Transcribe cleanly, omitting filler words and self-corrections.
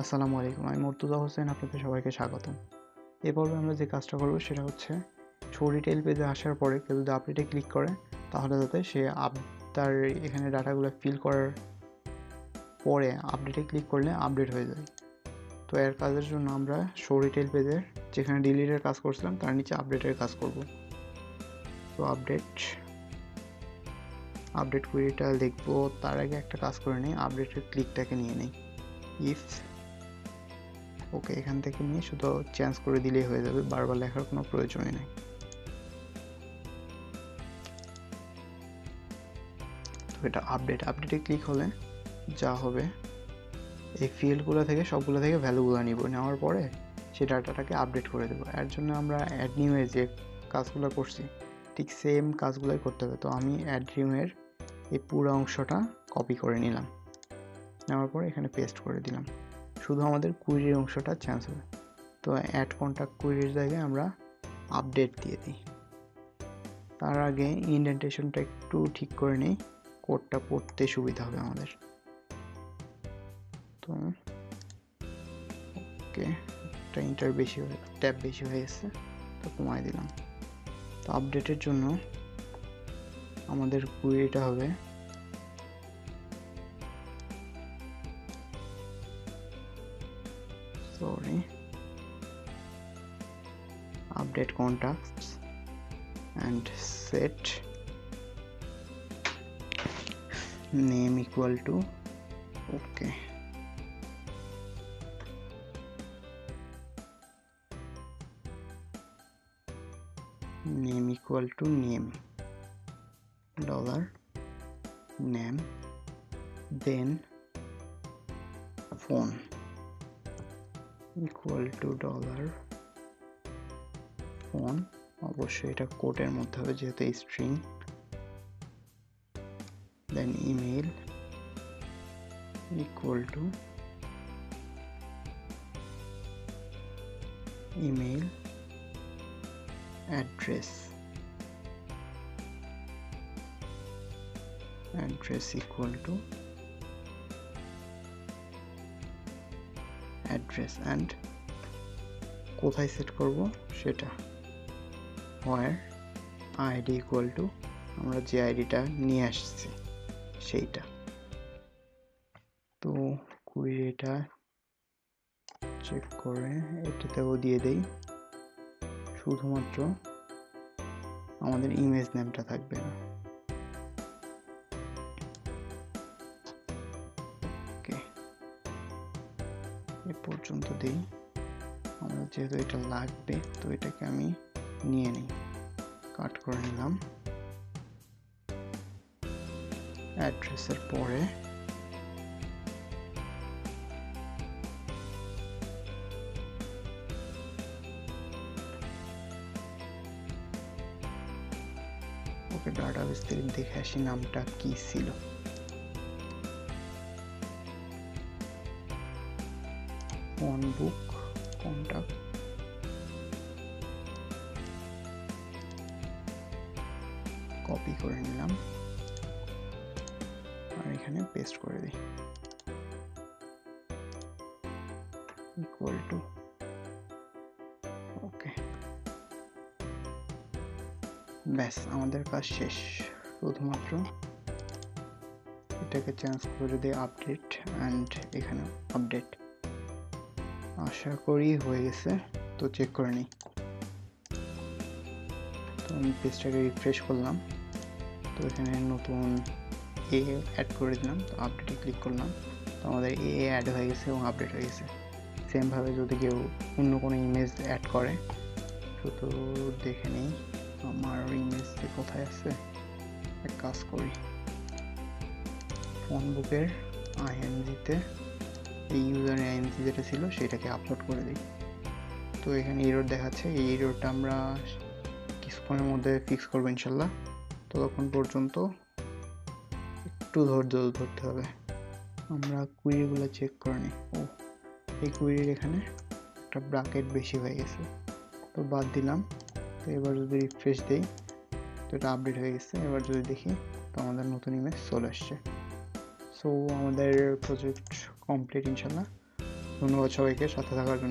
আসসালামু আলাইকুম, আমি মুর্তজা হোসেন, আপনাদের সবাইকে স্বাগতম। এ পর্বে আমরা যে কাজটা করব সেটা হচ্ছে শো ডিটেইল পেজে আসার পরে কেউ যদি আপডেটে ক্লিক করে তাহলে যাতে সে তার এখানে ডাটাগুলো ফিল করার পরে আপডেটে ক্লিক করলে আপডেট হয়ে যায়। তো এর কাজের জন্য আমরা শো ডিটেইল পেজের যেখানে ডিলিটের কাজ করছিলাম তার নিচে আপডেটের কাজ করব। তো আপডেট কুইরিটা লিখবো, তার আগে একটা কাজ করে নিই, আপডেটের ক্লিকটাকে নিয়ে নিই। ইফ ওকে, এখান থেকে নিয়ে শুধু চেঞ্জ করে দিলেই হয়ে যাবে, বারবার লেখার কোনো প্রয়োজনই নেই। তো এটা আপডেটে ক্লিক হলে যা হবে, এই ফিল্ডগুলো থেকে সবগুলো থেকে ভ্যালুগুলো নেওয়ার পরে সেই ডাটাটাকে আপডেট করে দেবো। এর জন্য আমরা অ্যাড নিউয়ে যে কাজগুলো করছি ঠিক সেম কাজগুলোই করতে হবে। তো আমি অ্যাড নিউয়ের এই পুরো অংশটা কপি করে নিলাম, নেওয়ার পরে এখানে পেস্ট করে দিলাম। শুধু আমাদের কুইরির অংশটা চেঞ্জ হবে। তো অ্যাড কন্ট্যাক্ট কুইরির জায়গায় আমরা আপডেট দিয়ে দিই। তার আগে ইনডেন্টেশনটা একটু ঠিক করে নিই, কোডটা পড়তে সুবিধা হবে আমাদের। তো ওকে, একটা ট্যাব বেশি হয়ে গেছে, তো কমায় দিলাম। তো আপডেটের জন্য আমাদের কুইরিটা হবে update contacts and set name equal to okay. Name equal to name $name, then phone equal to $phone, অবশ্যই এটা কোটের মধ্যে হবে যেহেতু string, then email equal to email address equal to address, and কোথায় সেট করব সেটা where id equal to আমরা যে আইডিটা নিয়ে আসছি সেইটা। তো কুইরিটা চেক করে এটাতেও দিয়ে দেই, শুধুমাত্র আমাদের ইমেজ নেমটা থাকবে না। ওকে, এ পর্যন্ত দিই। আমরা যেহেতু এটা লাগবে তো এটাকে আমি নিয়ে নিই, কাট করে নিলাম। অ্যাড্রেসের পরে ওকে, ডাটাবেস থেকে দেখে আসি নামটা কি ছিল। ফোন বুক কন্টাক্ট, কপি করে নিলাম আর এখানে পেস্ট করে দিই, ইকুয়াল টু ওকে। ব্যাস, আমাদের কাজ শেষ। শুধুমাত্র এটাকে চেঞ্জ করে দিই আপডেট, অ্যান্ড এখানে আপডেট। আশা করি হয়ে গেছে, তো চেক করে নিই। তো আমি পেজটাকে রিফ্রেশ করলাম, তো এখানে নতুন এ অ্যাড করে দিলাম। তো আপডেটে ক্লিক করলাম, তো আমাদের এ অ্যাড হয়ে গেছে এবং আপডেট হয়ে গেছে। সেমভাবে যদি কেউ অন্য কোনো ইমেজ অ্যাড করে, শুধু দেখে নিই আমার ইমেজ কোথায় আছে। এক কাজ করি, ফোন বুকের আইএনজিতে এই ইউজারের আইএনজি যেটা ছিল সেটাকে আপলোড করে দিই। তো এখানে এরর দেখাচ্ছে, এই এররটা আমরা কিছুক্ষণের মধ্যে ফিক্স করবো ইনশাল্লাহ। ততক্ষণ পর্যন্ত একটু ধৈর্য ধরতে হবে। আমরা কুইরিগুলো চেক করে নিই। এই কুইরির এখানে একটা ব্র্যাকেট বেশি হয়ে গেছে, তো বাদ দিলাম। তো এবার যদি রিফ্রেশ দিই তো এটা আপডেট হয়ে গেছে। এবার যদি দেখি তো আমাদের নতুন ইমেজ চলে আসছে। সো আমাদের প্রজেক্ট কমপ্লিট ইনশাল্লাহ। ধন্যবাদ সবাইকে সাথে থাকার জন্য।